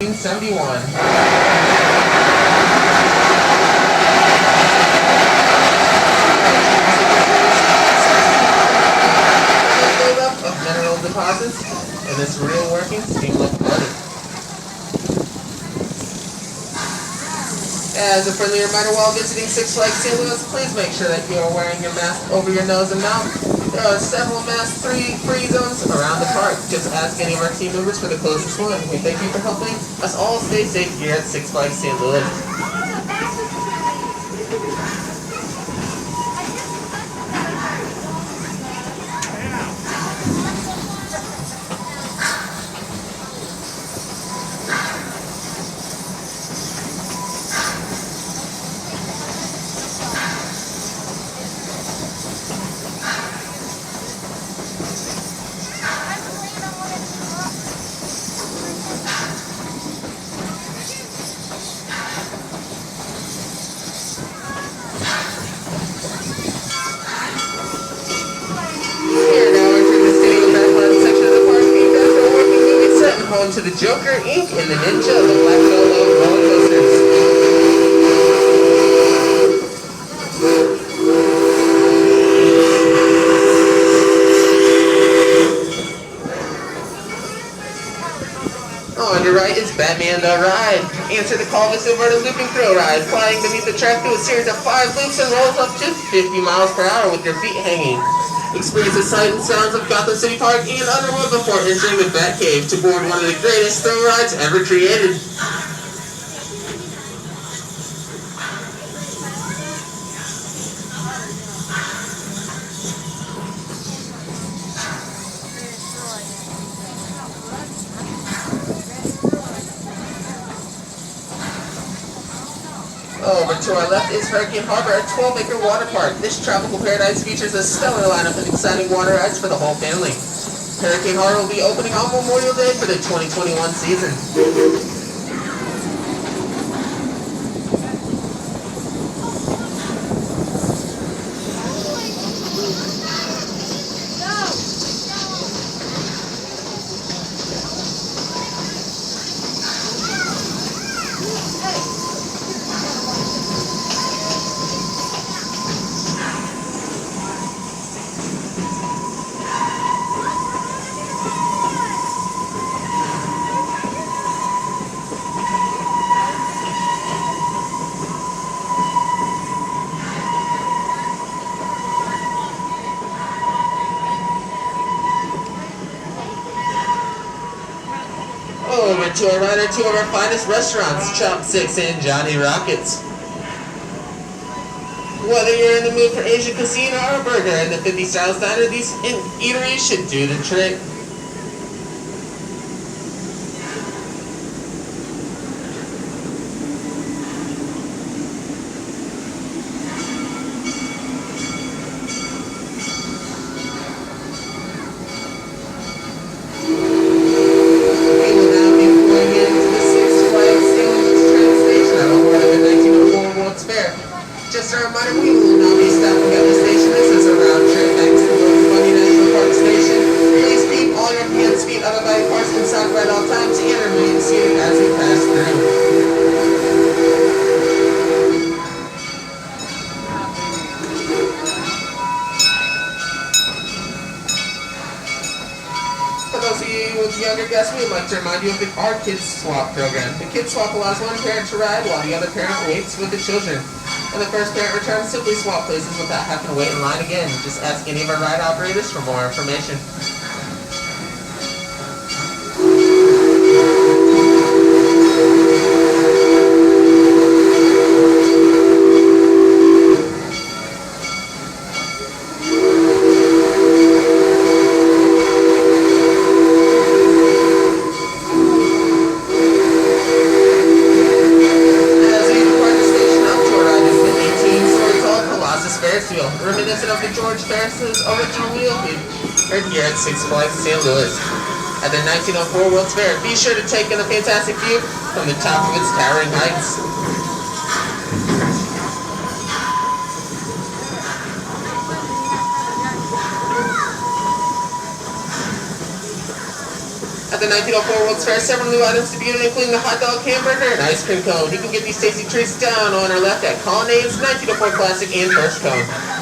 1971. Buildup of mineral deposits in this real working steam locomotive. As a friendly reminder, while visiting Six Flags St. Louis, please make sure that you are wearing your mask over your nose and mouth. There are several mask-free zones around the park. Just ask any of our team members for the closest one. We thank you for helping us all stay safe here at Six Flags St. Louis. Home to the Joker, Inc. and the Ninja of the Black Solo roller coasters. On your right is Batman the Ride. Answer the call to Silver Looping Thrill Ride, flying beneath the track through a series of 5 loops and rolls up to 50 miles per hour with your feet hanging. Experience the sight and sounds of Gotham City Park and Underworld before entering the Batcave to board one of the greatest thrill rides ever created. Over to our left is Hurricane Harbor, a 12-acre water park. This tropical paradise features a stellar lineup of exciting water rides for the whole family. Hurricane Harbor will be opening on Memorial Day for the 2021 season. Over to our right are two of our finest restaurants, Chopsticks and Johnny Rockets. Whether you're in the mood for Asian cuisine or a burger in the 50 Styles Diner, these eateries should do the trick. Just a reminder, we will now be stopping at the station. This is a round trip back to the Bunny National Park Station. Please keep all your hands, feet, other body parts in sock at all times and remain seated as we pass through. For those of you with younger guests, we would like to remind you of our Kids Swap program. The Kids Swap allows one parent to ride while the other parent waits with the children. When the first parent returns, simply swap places without having to wait in line again. Just ask any of our ride operators for more information. Reminiscent of the George Ferris's original wheel heard here at Six Flags St. Louis. At the 1904 World's Fair, be sure to take in a fantastic view from the top of its towering heights. At At the 1904 World's Fair, several new items to be given, including the hot dog, hamburger, and ice cream cone. You can get these tasty treats down on our left at Colonnades, 1904 Classic, and First Cone.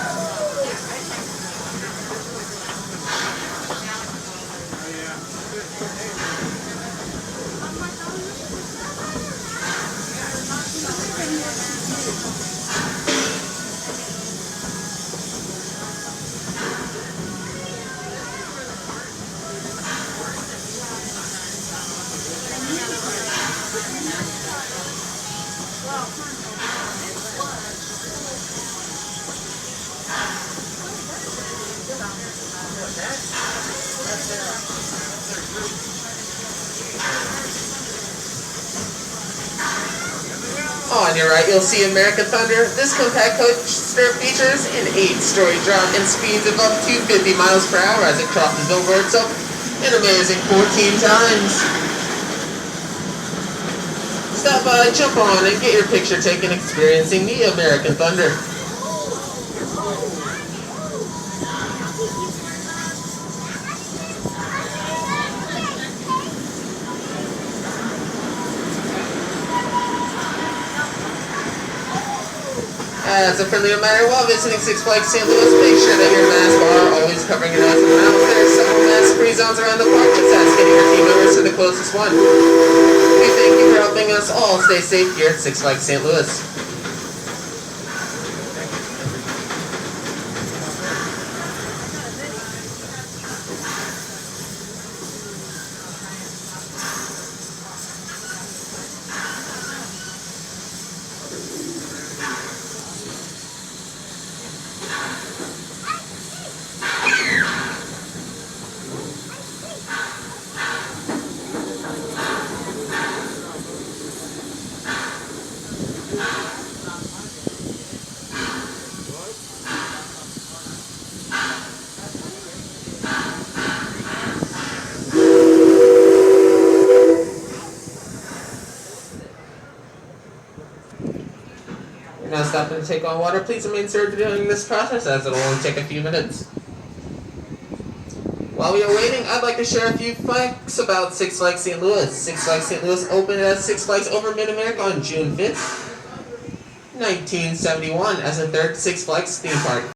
On your right, you'll see American Thunder. This compact coaster features an 8-story drop and speeds of up to 50 miles per hour as it crosses over itself an amazing 14 times. Stop by, jump on, and get your picture taken experiencing the American Thunder. As a friendly reminder, while visiting Six Flags St. Louis, make sure that your masks are always covering your nose and mouth. There are several mask-free zones around the park, just ask getting your team members to the closest one. We thank you for helping us all stay safe here at Six Flags St. Louis. Now stopping to take on water. Please remain seated during this process as it will only take a few minutes. While we are waiting, I'd like to share a few facts about Six Flags St. Louis. Six Flags St. Louis opened as Six Flags over Mid-America on June 5th, 1971 as the third Six Flags theme park.